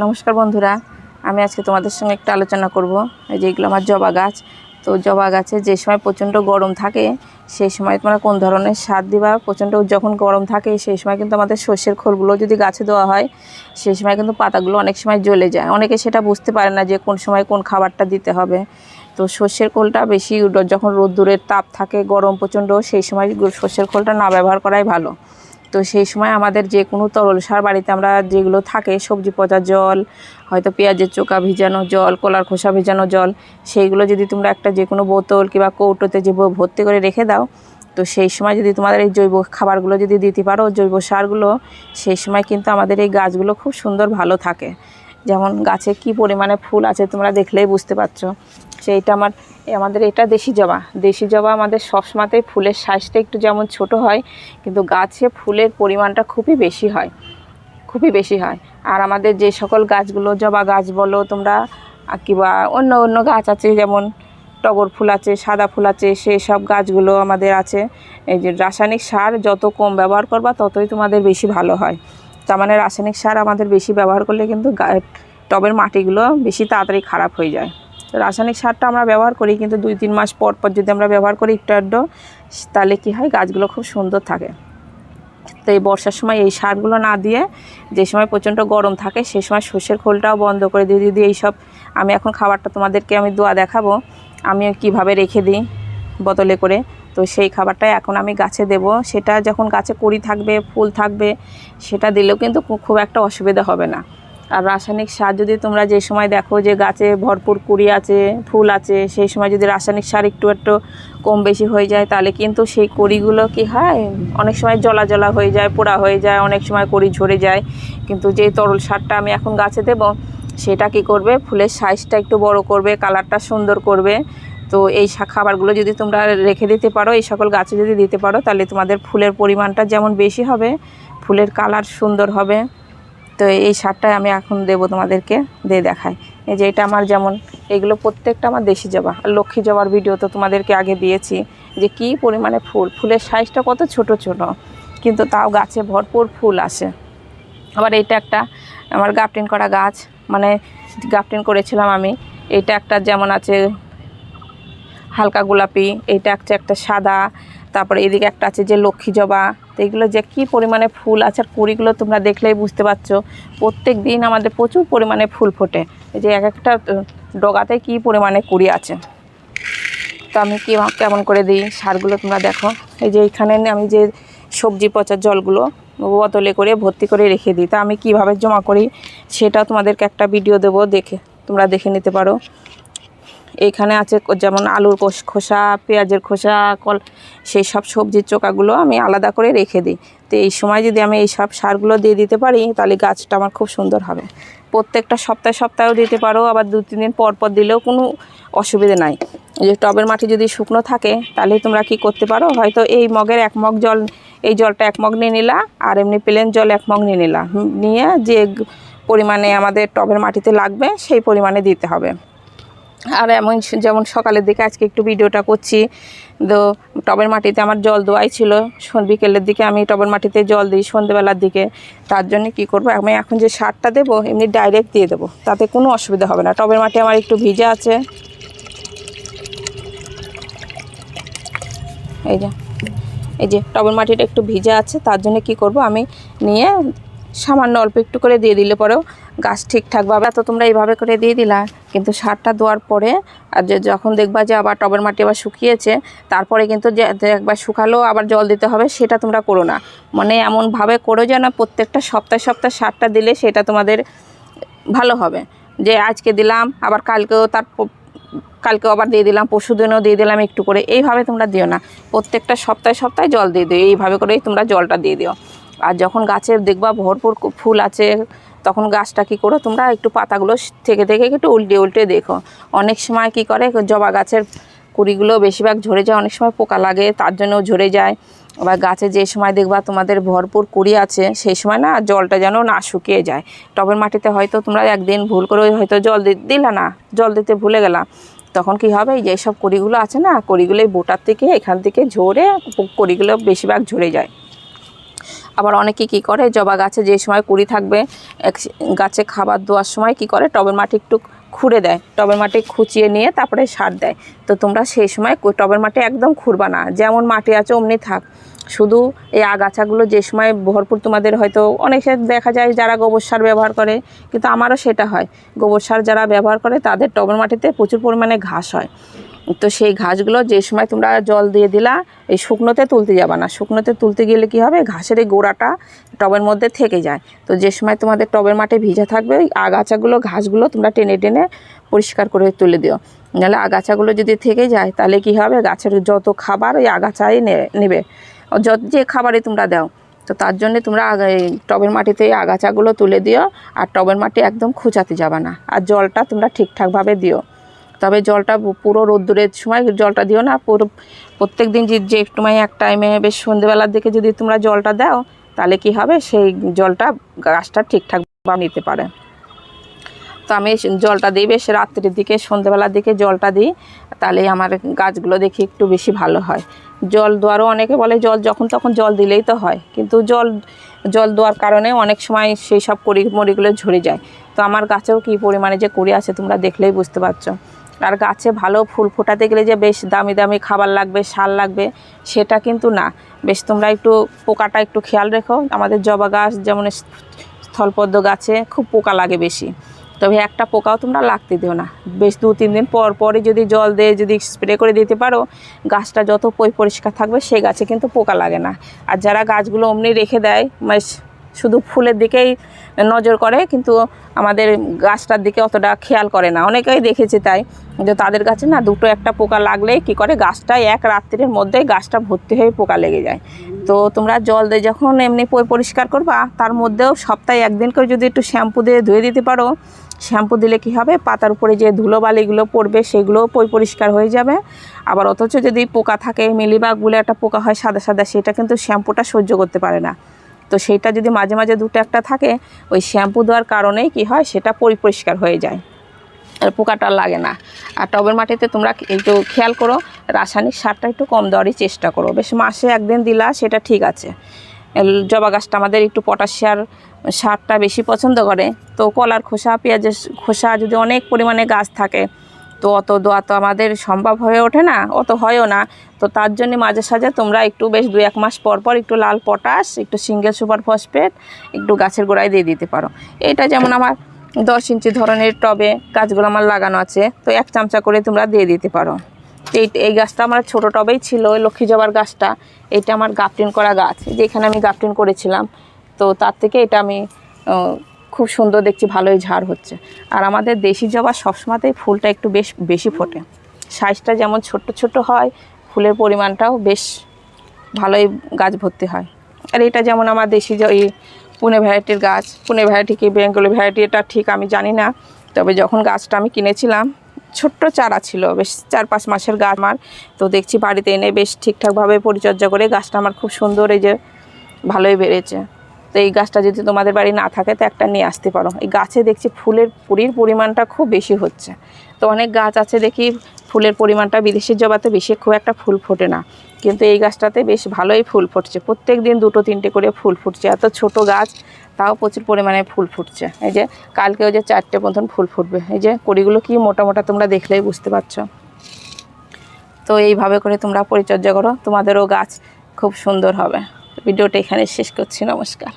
নমস্কার বন্ধুরা, আমি আজকে তোমাদের সঙ্গে একটা আলোচনা করব। এই যে এগুলো আমার জবা গাছ। তো জবা গাছে যে সময় প্রচণ্ড গরম থাকে সেই সময় তোমরা কোন ধরনের সার দিবা। প্রচণ্ড যখন গরম থাকে সেই সময় কিন্তু আমাদের সর্ষের খোলগুলো যদি গাছে দেওয়া হয় সেই সময় কিন্তু পাতাগুলো অনেক সময় জ্বলে যায়। অনেকে সেটা বুঝতে পারে না যে কোন সময় কোন খাবারটা দিতে হবে। তো সর্ষের খোলটা বেশি যখন রোদ্দুরের তাপ থাকে, গরম প্রচণ্ড, সেই সময় সর্ষের খোলটা না ব্যবহার করাই ভালো। তো সেই সময় আমাদের যে কোনো তরল সার বাড়িতে আমরা যেগুলো থাকে, সবজি পচা জল, হয়তো পেঁয়াজের চোকা ভিজানো জল, কলার খোসা ভিজানো জল, সেইগুলো যদি তোমরা একটা যে কোনো বোতল কিংবা কৌটোতে যে ভর্তি করে রেখে দাও, তো সেই সময় যদি তোমাদের এই জৈব খাবারগুলো যদি দিতে পারো, জৈব সারগুলো, সেই সময় কিন্তু আমাদের এই গাছগুলো খুব সুন্দর ভালো থাকে। যেমন গাছে কি পরিমাণে ফুল আছে তোমরা দেখলেই বুঝতে পারছো। সেইটা আমাদের এটা দেশি জবা আমাদের সবসময়তেই ফুলের সাইজটা একটু যেমন ছোট হয়, কিন্তু গাছে ফুলের পরিমাণটা খুবই বেশি হয়। আর আমাদের যে সকল গাছগুলো, জবা গাছ বলো তোমরা কিংবা অন্য অন্য গাছ আছে, যেমন টগর ফুল আছে, সাদা ফুল আছে, সেই সব গাছগুলো আমাদের আছে। এই যে রাসায়নিক সার যত কম ব্যবহার করবা ততই তোমাদের বেশি ভালো হয়। তার মানে রাসায়নিক সার আমাদের বেশি ব্যবহার করলে কিন্তু টবের মাটিগুলো বেশি তাড়াতাড়ি খারাপ হয়ে যায়। তো রাসায়নিক সারটা আমরা ব্যবহার করি, কিন্তু 2-3 মাস পর যদি আমরা ব্যবহার করি একটু, তাহলে কী হয়, গাছগুলো খুব সুন্দর থাকে। তো এই বর্ষার সময় এই সারগুলো না দিয়ে যে সময় প্রচণ্ড গরম থাকে সেই সময় সর্ষের খোলটাও বন্ধ করে দিয়ে যদি এইসব, আমি এখন খাবারটা তোমাদেরকে আমি দোয়া দেখাবো আমি কিভাবে রেখে দিই বোতলে করে। তো সেই খাবারটাই এখন আমি গাছে দেব। সেটা যখন গাছে কুঁড়ি থাকবে, ফুল থাকবে, সেটা দিলেও কিন্তু খুব একটা অসুবিধা হবে না। আর রাসায়নিক সার যদি তোমরা যে সময় দেখো যে গাছে ভরপুর কুঁড়ি আছে, ফুল আছে, সেই সময় যদি রাসায়নিক সার একটু কম বেশি হয়ে যায়, তাহলে কিন্তু সেই কুঁড়িগুলো কী হয়, অনেক সময় জ্বলা হয়ে যায়, পোড়া হয়ে যায়, অনেক সময় কুঁড়ি ঝরে যায়। কিন্তু যে তরল সারটা আমি এখন গাছে দেব, সেটা কী করবে, ফুলের সাইজটা একটু বড় করবে, কালারটা সুন্দর করবে। তো এই খাবারগুলো যদি তোমরা রেখে দিতে পারো, এই সকল গাছে যদি দিতে পারো, তাহলে তোমাদের ফুলের পরিমাণটা যেমন বেশি হবে, ফুলের কালার সুন্দর হবে। তো এই সারটাই আমি এখন দেবো তোমাদেরকে, দিয়ে দেখাই। এই যে এটা আমার, যেমন এগুলো প্রত্যেকটা আমার দেশি জবা। আর লক্ষ্মী জবার ভিডিও তো তোমাদেরকে আগে দিয়েছি যে কী পরিমাণে ফুলের সাইজটা কত ছোট, কিন্তু তাও গাছে ভরপুর ফুল আসে। আবার এটা একটা আমার গ্রাফটিং করা গাছ, মানে গ্রাফটিং করেছিলাম আমি। এটা একটা যেমন আছে হালকা গোলাপি, এইটা একটা সাদা, তারপরে এদিকে একটা আছে যে লক্ষ্মী জবা। তো এগুলো যে কী পরিমাণে ফুল আছে, আর কুড়িগুলো তোমরা দেখলেই বুঝতে পারছো। প্রত্যেক দিন আমাদের প্রচুর পরিমাণে ফুল ফোটে। এই যে এক একটা ডগাতে কী পরিমাণে কুড়ি আছে। তো আমি কেমন করে দিই সারগুলো তোমরা দেখো। এই যে এইখানে আমি যে সবজি পচার জলগুলো বোতলে করে ভর্তি করে রেখে দিই। তা আমি কীভাবে জমা করি সেটা তোমাদেরকে একটা ভিডিও দেবো, তোমরা দেখে নিতে পারো। এইখানে আছে যেমন আলুর খোসা, পেঁয়াজের খোসা, সেই সব সবজির চোকাগুলো আমি আলাদা করে রেখে দিই। তো এই সময় যদি আমি এই সব সারগুলো দিয়ে দিতে পারি, তাহলে গাছটা আমার খুব সুন্দর হবে। প্রত্যেকটা সপ্তাহেও দিতে পারো, আবার 2-3 দিন পর দিলেও কোনো অসুবিধা নাই। এই যে টবের মাটি যদি শুকনো থাকে, তাহলে তোমরা কি করতে পারো, হয়তো এই মগের 1 মগ জল, এই জলটা 1 মগ নিয়ে নিলা, আর এমনি প্লেন জল 1 মগ নিয়ে নিলা, নিয়ে যে পরিমাণে আমাদের টবের মাটিতে লাগবে সেই পরিমাণে দিতে হবে। আর যেমন সকালের দিকে আজকে একটু ভিডিওটা করছি, তো টবের মাটিতে আমার জল দেওয়াই ছিল। বিকেলের দিকে আমি টবের মাটিতে জল দিই সন্ধ্যেবেলার দিকে। তার জন্য কি করব, আমি এখন যে সারটা দেবো এমনি ডাইরেক্ট দিয়ে দেবো, তাতে কোনো অসুবিধা হবে না। টবের মাটি আমার একটু ভিজা আছে, এই যে টবের মাটিটা একটু ভিজা আছে, তার জন্য কি করব, আমি নিয়ে সামান্য অল্প একটু করে দিয়ে দিলে পরেও গাছ ঠিকঠাকভাবে। তো তোমরা এইভাবে করে দিয়ে দিলা, কিন্তু সারটা দেওয়ার পরে আর যখন দেখবা যে আবার টবের মাটি আবার শুকিয়েছে, তারপরে কিন্তু যে একবার শুকালেও আবার জল দিতে হবে, সেটা তোমরা করো না। মানে এমনভাবে করো যেন প্রত্যেকটা সপ্তাহে সারটা দিলে সেটা তোমাদের ভালো হবে। যে আজকে দিলাম, আবার কালকেও আবার দিয়ে দিলাম, পরশুদিনও দিয়ে দিলাম একটু করে, এইভাবে তোমরা দিও না। প্রত্যেকটা সপ্তাহে জল দিয়ে দিও, এইভাবে করেই তোমরা জলটা দিয়ে দিও। আর যখন গাছে দেখবা ভরপুর ফুল আছে, তখন গাছটা কী করো, তোমরা একটু পাতাগুলো থেকে একটু উল্টে দেখো। অনেক সময় কী করে, জবা গাছের কুড়িগুলো বেশিরভাগ ঝরে যায়, অনেক সময় পোকা লাগে, তার জন্যও ঝরে যায়। আবার গাছে যে সময় দেখবা তোমাদের ভরপুর কুড়ি আছে, সেই সময় না জলটা যেন না শুকিয়ে যায়। টবের মাটিতে হয়তো তোমরা একদিন ভুল করে হয়তো জল দিলা না, জল দিতে ভুলে গেলা, তখন কি হবে, যে সব কুড়িগুলো আছে না, কুড়িগুলো বোটার থেকে এখান থেকে ঝরে কুড়িগুলো বেশিরভাগ ঝরে যায়। আবার অনেকে কি করে জবা গাছে যে সময় কুড়ি থাকবে গাছে খাবার দেওয়ার সময় কি করে টবের মাটি একটু খুঁড়ে দেয়, টবের মাটি খুঁচিয়ে নিয়ে তারপরে সার দেয়। তো তোমরা সেই সময় টবের মাটি একদম খুঁড়বা না, যেমন মাটি আছে অমনি থাক। শুধু এই আগাছাগুলো যে সময় ভরপুর তোমাদের হয়তো অনেক দেখা যায় যারা গোবর সার ব্যবহার করে, কিন্তু আমারও সেটা হয়, গোবর সার যারা ব্যবহার করে তাদের টবের মাটিতে প্রচুর পরিমাণে ঘাস হয়। তো সেই ঘাসগুলো যে সময় তোমরা জল দিয়ে দিলা, এই শুকনোতে তুলতে যাবা না। শুকনোতে তুলতে গেলে কি হবে, ঘাসের এই গোড়াটা টবের মধ্যে থেকে যায়। তো যে সময় তোমাদের টবের মাঠে ভিজা থাকবে, ওই আগাছাগুলো ঘাসগুলো তোমরা টেনে টেনে পরিষ্কার করে তুলে দিও। নাহলে আগাছাগুলো যদি থেকে যায় তাহলে কি হবে, গাছের যত খাবার ওই আগাছাই নেবে, যত যে খাবারই তোমরা দাও। তো তার জন্যে তোমরা এই টবের মাটিতে আগাছাগুলো তুলে দিও, আর টবের মাটি একদম খোঁচাতে যাবা না। আর জলটা তোমরা ঠিকঠাকভাবে দিও, তবে জলটা পুরো রোদ্দুরের সময় জলটা দিও না, পুরো প্রত্যেক দিন যে একটু এক টাইমে বেশ সন্ধ্যেবেলার দিকে যদি তোমরা জলটা দাও তাহলে কি হবে, সেই জলটা গাছটা ঠিকঠাকভাবে নিতে পারে। তো আমি জলটা দিই বেশ রাত্রির দিকে, সন্ধ্যেবেলার দিকে জলটা দিই, তাহলে আমার গাছগুলো দেখি একটু বেশি ভালো হয়। জল দেওয়ারও অনেকে বলে জল যখন তখন জল দিলেই তো হয়, কিন্তু জল দেওয়ার কারণে অনেক সময় সেই সব মরিগুলো ঝরে যায়। তো আমার গাছেও কী পরিমাণে যে কুড়ি আছে তোমরা দেখলেই বুঝতে পারছো। আর গাছে ভালো ফুল ফোটাতে গেলে যে বেশ দামি দামি খাবার লাগবে, সার লাগবে, সেটা কিন্তু না। বেশ তোমরা একটু পোকাটা একটু খেয়াল রেখো। আমাদের জবা গাছ যেমন স্থলপদ্ম গাছে খুব পোকা লাগে বেশি, তবে একটা পোকাও তোমরা লাগতে দিও না। বেশ 2-3 দিন পর পরই যদি জল দিয়ে যদি স্প্রে করে দিতে পারো, গাছটা যত পরিষ্কার থাকবে সেই গাছে কিন্তু পোকা লাগে না। আর যারা গাছগুলো অমনি রেখে দেয়, শুধু ফুলের দিকেই নজর করে, কিন্তু আমাদের গাছটার দিকে অতটা খেয়াল করে না, অনেকেই দেখেছি তাই, যে তাদের গাছে না 2-1 পোকা লাগলেই কী করে, গাছটা এক রাত্রির মধ্যেই গাছটা ভর্তি হয়ে পোকা লেগে যায়। তো তোমরা জল দিয়ে যখন এমনি পরিষ্কার করবা, তার মধ্যেও সপ্তাহে 1 দিন করে যদি একটু শ্যাম্পু দিয়ে ধুয়ে দিতে পারো, শ্যাম্পু দিলে কি হবে, পাতার উপরে যে ধুলোবালিগুলো পড়বে সেগুলোও পরিষ্কার হয়ে যাবে। আবার অথচ যদি পোকা থাকে, মিলিবাগ বলে একটা পোকা হয় সাদা সাদা, সেটা কিন্তু শ্যাম্পুটা সহ্য করতে পারে না। তো সেইটা যদি মাঝে মাঝে 2-1 থাকে, ওই শ্যাম্পু দেওয়ার কারণেই কি হয়, সেটা পরিষ্কার হয়ে যায়, আর পোকাটা লাগে না। আর টবের মাটিতে তোমরা একটু খেয়াল করো, রাসায়নিক সারটা একটু কম দেওয়ারই চেষ্টা করো। বেশ মাসে 1 দিন দিলা সেটা ঠিক আছে। জবা গাছটা আমাদের একটু পটাশিয়াম সারটা বেশি পছন্দ করে। তো কলার খোসা, পেঁয়াজের খোসা যদি অনেক পরিমাণে গাছ থাকে, তো অত দেওয়া তো আমাদের সম্ভব হয়ে ওঠে না, অত হয়ও না। তো তার জন্য মাঝে সাঝে তোমরা একটু বেশ 2-1 মাস পর পর একটু লাল পটাশ, একটু সিঙ্গেল সুপার ফসফেট একটু গাছের গোড়ায় দিয়ে দিতে পারো। এটা যেমন আমার 10 ইঞ্চি ধরনের টবে গাছগুলো আমার লাগানো আছে, তো 1 চামচা করে তোমরা দিয়ে দিতে পারো। এই গাছটা আমার ছোটো টবেই ছিল, ওই লক্ষ্মী জবার গাছটা, এটা আমার গাফটিন করা গাছ, যেখানে আমি গাফটিন করেছিলাম। তো তার থেকে এটা আমি খুব সুন্দর দেখছি, ভালোই ঝাড় হচ্ছে। আর আমাদের দেশি জবা সবসময়তেই ফুলটা একটু বেশি ফোটে, সাইজটা যেমন ছোট্ট হয়, ফুলের পরিমাণটাও বেশ ভালোই গাছ ভর্তি হয়। আর এটা যেমন আমার দেশি এই পুনে ভ্যারাইটির গাছ, পুনে ভ্যারাইটি কি বেঙ্গলি ভ্যারাইটি এটা ঠিক আমি জানি না, তবে যখন গাছটা আমি কিনেছিলাম ছোট্ট চারা ছিল, বেশ 4-5 মাসের গাছ আমার। তো দেখছি বাড়িতে এনে বেশ ঠিকঠাকভাবে পরিচর্যা করে গাছটা আমার খুব সুন্দর এই যে ভালোই বেড়েছে। তো এই গাছটা যদি তোমাদের বাড়ি না থাকে তো একটা নিয়ে আসতে পারো। এই গাছে দেখছি ফুলের পরিমাণটা খুব বেশি হচ্ছে। তো অনেক গাছ আছে দেখি ফুলের পরিমাণটা, বিদেশের জবাতে বেশি খুব একটা ফুল ফোটে না, কিন্তু এই গাছটাতে বেশ ভালোই ফুল ফুটছে, প্রত্যেক দিন 2-3টে করে ফুল ফুটছে। এত ছোট গাছ তাও প্রচুর পরিমাণে ফুল ফুটছে। এই যে কালকেও যে 4টে মতন ফুল ফুটবে, এই যে কড়িগুলো কি মোটা মোটা তোমরা দেখলেই বুঝতে পারছো। তো এইভাবে করে তোমরা পরিচর্যা করো, তোমাদেরও গাছ খুব সুন্দর হবে। ভিডিওটা এখানে শেষ করছি, নমস্কার।